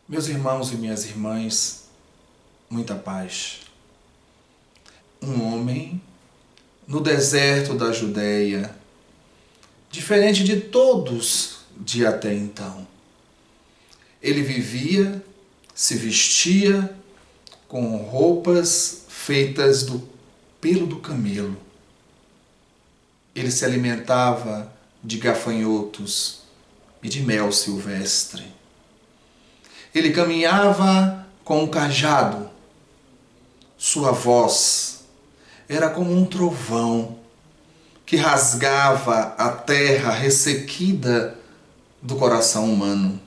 Meus irmãos e minhas irmãs, muita paz. Um homem no deserto da Judéia, diferente de todos de até então. Ele vivia, se vestia com roupas feitas do pelo do camelo. Ele se alimentava de gafanhotos e de mel silvestre. Ele caminhava com um cajado. Sua voz era como um trovão que rasgava a terra ressequida do coração humano.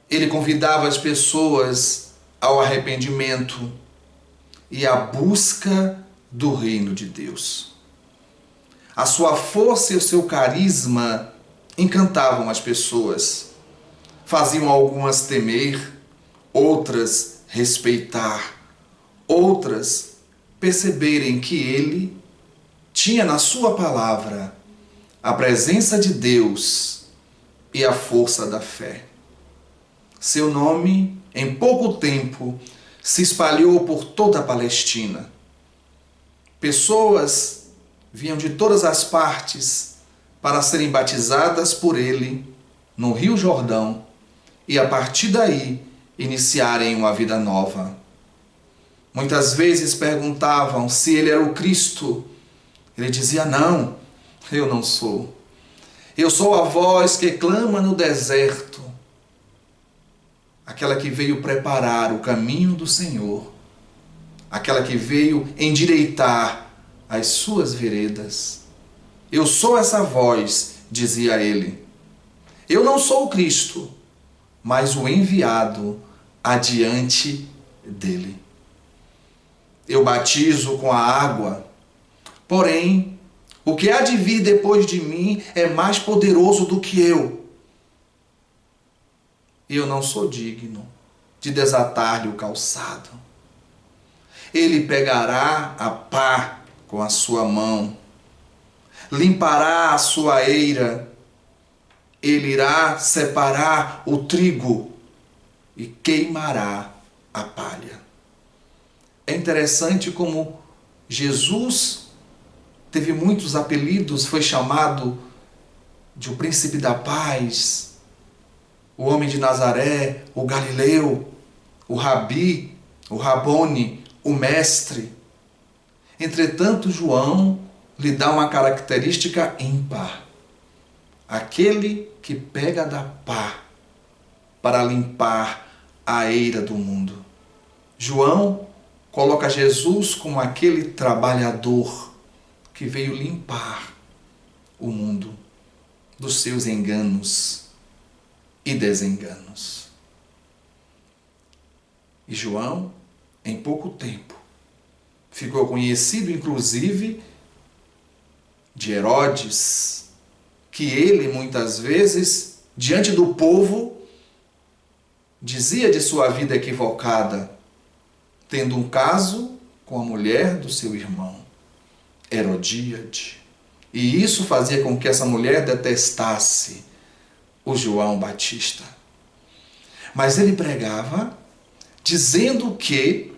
Ele convidava as pessoas ao arrependimento e à busca do reino de Deus. A sua força e o seu carisma encantavam as pessoas. Faziam algumas temer, outras respeitar, outras perceberem que ele tinha na sua palavra a presença de Deus e a força da fé. Seu nome, em pouco tempo, se espalhou por toda a Palestina. Pessoas vinham de todas as partes para serem batizadas por ele no Rio Jordão e a partir daí iniciarem uma vida nova. Muitas vezes perguntavam se ele era o Cristo. Ele dizia: não, eu não sou. Eu sou a voz que clama no deserto, aquela que veio preparar o caminho do Senhor, aquela que veio endireitar as suas veredas. Eu sou essa voz, dizia ele. Eu não sou o Cristo, mas o enviado adiante dele. Eu batizo com a água, porém, o que há de vir depois de mim é mais poderoso do que eu. Eu não sou digno de desatar-lhe o calçado. Ele pegará a pá com a sua mão, limpará a sua eira, ele irá separar o trigo e queimará a palha. É interessante como Jesus teve muitos apelidos, foi chamado de o príncipe da paz, o homem de Nazaré, o Galileu, o Rabi, o Rabone, o mestre. Entretanto, João lhe dá uma característica ímpar. Aquele que pega da pá para limpar a eira do mundo. João coloca Jesus como aquele trabalhador que veio limpar o mundo dos seus enganos e desenganos. E João, em pouco tempo, ficou conhecido inclusive de Herodes, que ele muitas vezes, diante do povo, dizia de sua vida equivocada, tendo um caso com a mulher do seu irmão, Herodíade. E isso fazia com que essa mulher detestasse o João Batista. Mas ele pregava dizendo que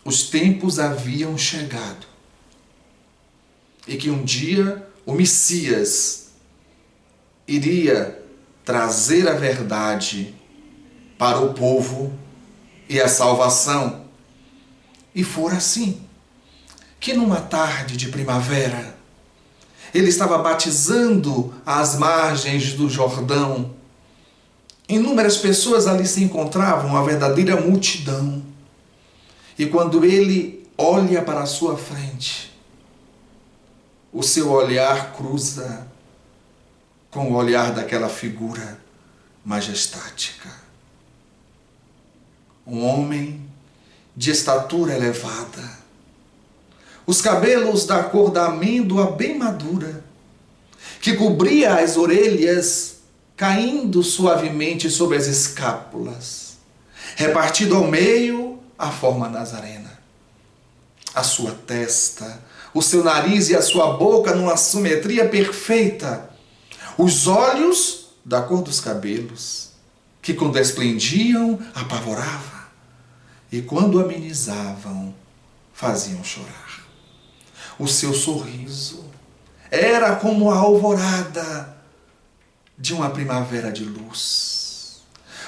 os tempos haviam chegado e que um dia o Messias iria trazer a verdade para o povo e a salvação. E fora assim, que numa tarde de primavera, ele estava batizando às margens do Jordão. Inúmeras pessoas ali se encontravam, uma verdadeira multidão. E quando ele olha para a sua frente, o seu olhar cruza com o olhar daquela figura majestática. Um homem de estatura elevada, os cabelos da cor da amêndoa bem madura, que cobria as orelhas, caindo suavemente sobre as escápulas, repartido ao meio a forma nazarena. A sua testa, o seu nariz e a sua boca numa simetria perfeita, os olhos da cor dos cabelos, que quando esplendiam, apavorava, e quando amenizavam, faziam chorar. O seu sorriso era como a alvorada de uma primavera de luz.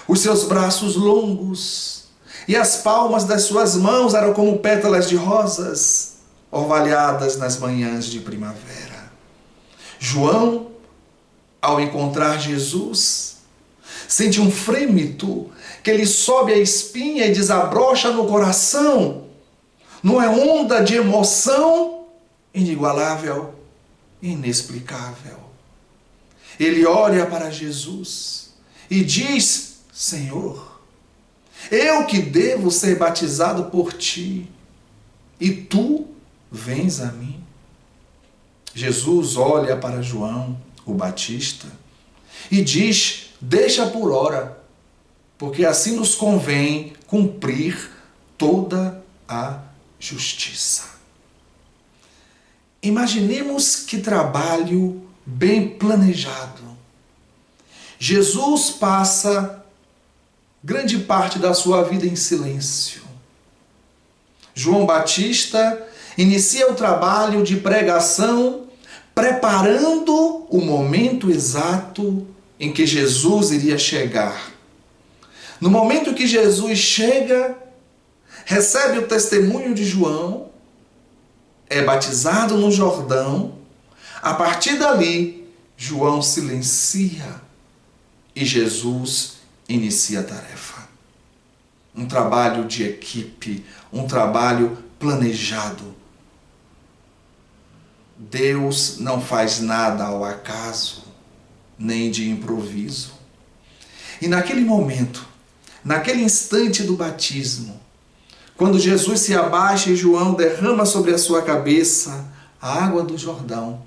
Os seus braços longos e as palmas das suas mãos eram como pétalas de rosas orvalhadas nas manhãs de primavera. João, ao encontrar Jesus, sente um frêmito que lhe sobe a espinha e desabrocha no coração, numa onda de emoção inigualável, inexplicável. Ele olha para Jesus e diz: Senhor, eu que devo ser batizado por ti, e tu vens a mim? Jesus olha para João, o Batista, e diz: deixa por ora, porque assim nos convém cumprir toda a justiça. Imaginemos que trabalho bem planejado. Jesus passa grande parte da sua vida em silêncio. João Batista inicia o trabalho de pregação, preparando o momento exato em que Jesus iria chegar. No momento que Jesus chega, recebe o testemunho de João, é batizado no Jordão. A partir dali, João silencia e Jesus inicia a tarefa. Um trabalho de equipe, um trabalho planejado. Deus não faz nada ao acaso, nem de improviso. E naquele momento, naquele instante do batismo, quando Jesus se abaixa e João derrama sobre a sua cabeça a água do Jordão,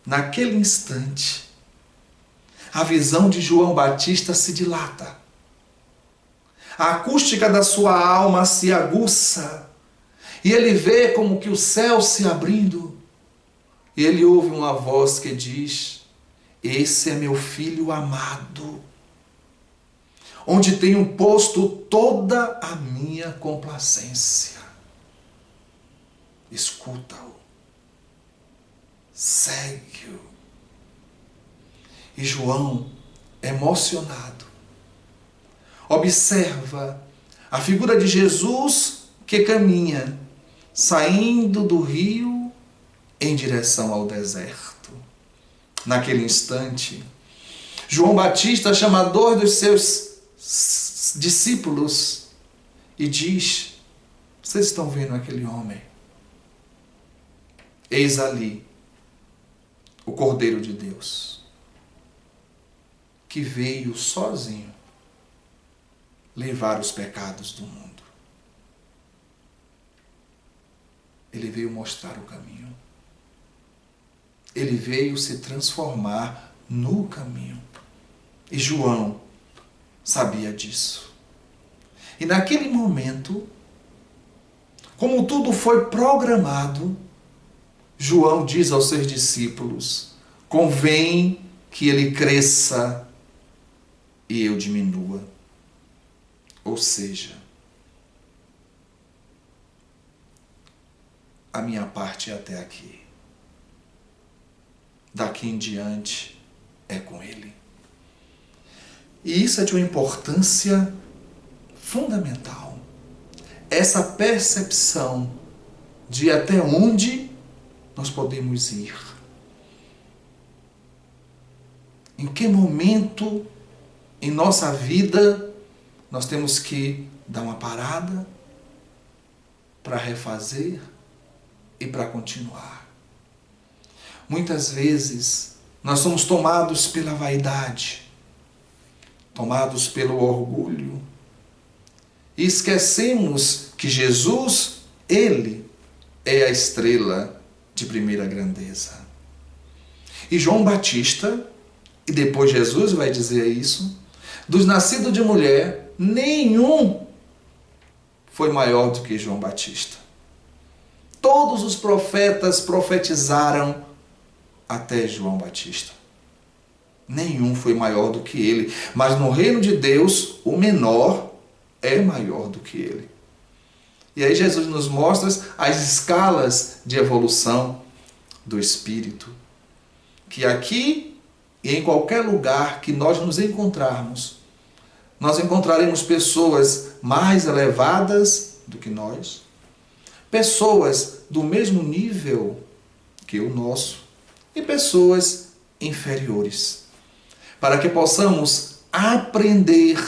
naquele instante, a visão de João Batista se dilata. A acústica da sua alma se aguça e ele vê como que o céu se abrindo. E ele ouve uma voz que diz: esse é meu filho amado, onde tenho posto toda a minha complacência. Escuta-o, segue-o. E João, emocionado, observa a figura de Jesus que caminha, saindo do rio em direção ao deserto. Naquele instante, João Batista, chamador dos seus discípulos, e diz: vocês estão vendo aquele homem? Eis ali o Cordeiro de Deus, que veio sozinho levar os pecados do mundo. Ele veio mostrar o caminho. Ele veio se transformar no caminho. E João sabia disso. E naquele momento, como tudo foi programado, João diz aos seus discípulos: convém que ele cresça e eu diminua. Ou seja, a minha parte é até aqui. Daqui em diante é com ele. E isso é de uma importância fundamental. Essa percepção de até onde nós podemos ir. Em que momento em nossa vida nós temos que dar uma parada para refazer e para continuar. Muitas vezes nós somos tomados pela vaidade, tomados pelo orgulho, e esquecemos que Jesus, Ele é a estrela de primeira grandeza. E João Batista, e depois Jesus vai dizer isso, dos nascidos de mulher, nenhum foi maior do que João Batista. Todos os profetas profetizaram até João Batista. Nenhum foi maior do que ele. Mas no reino de Deus, o menor é maior do que ele. E aí Jesus nos mostra as escalas de evolução do Espírito. Que aqui e em qualquer lugar que nós nos encontrarmos, nós encontraremos pessoas mais elevadas do que nós, pessoas do mesmo nível que o nosso e pessoas inferiores, para que possamos aprender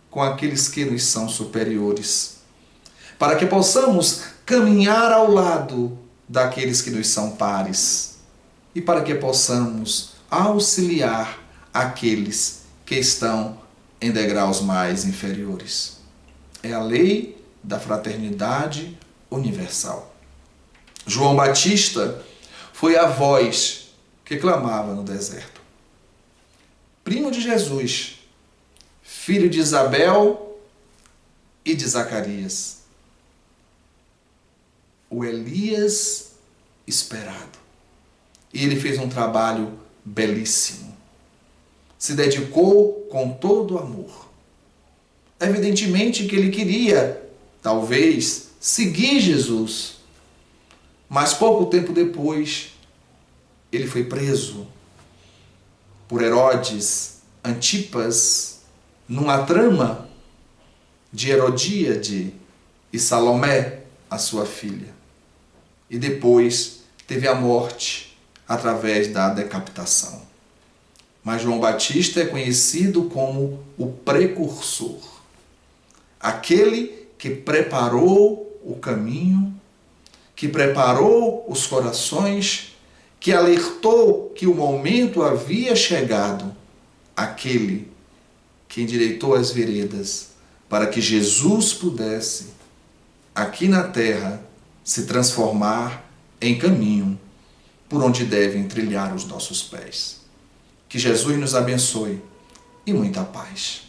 com aqueles que nos são superiores, para que possamos caminhar ao lado daqueles que nos são pares e para que possamos auxiliar aqueles que estão em degraus mais inferiores. É a lei da fraternidade universal. João Batista foi a voz que clamava no deserto. Primo de Jesus, filho de Isabel e de Zacarias. O Elias esperado. E ele fez um trabalho belíssimo. Se dedicou com todo amor. Evidentemente que ele queria, talvez, seguir Jesus. Mas pouco tempo depois, ele foi preso por Herodes Antipas, numa trama de Herodíade e Salomé, a sua filha. E depois teve a morte através da decapitação. Mas João Batista é conhecido como o precursor, aquele que preparou o caminho, que preparou os corações, que alertou que o momento havia chegado, aquele que endireitou as veredas para que Jesus pudesse, aqui na terra, se transformar em caminho por onde devem trilhar os nossos pés. Que Jesus nos abençoe e muita paz.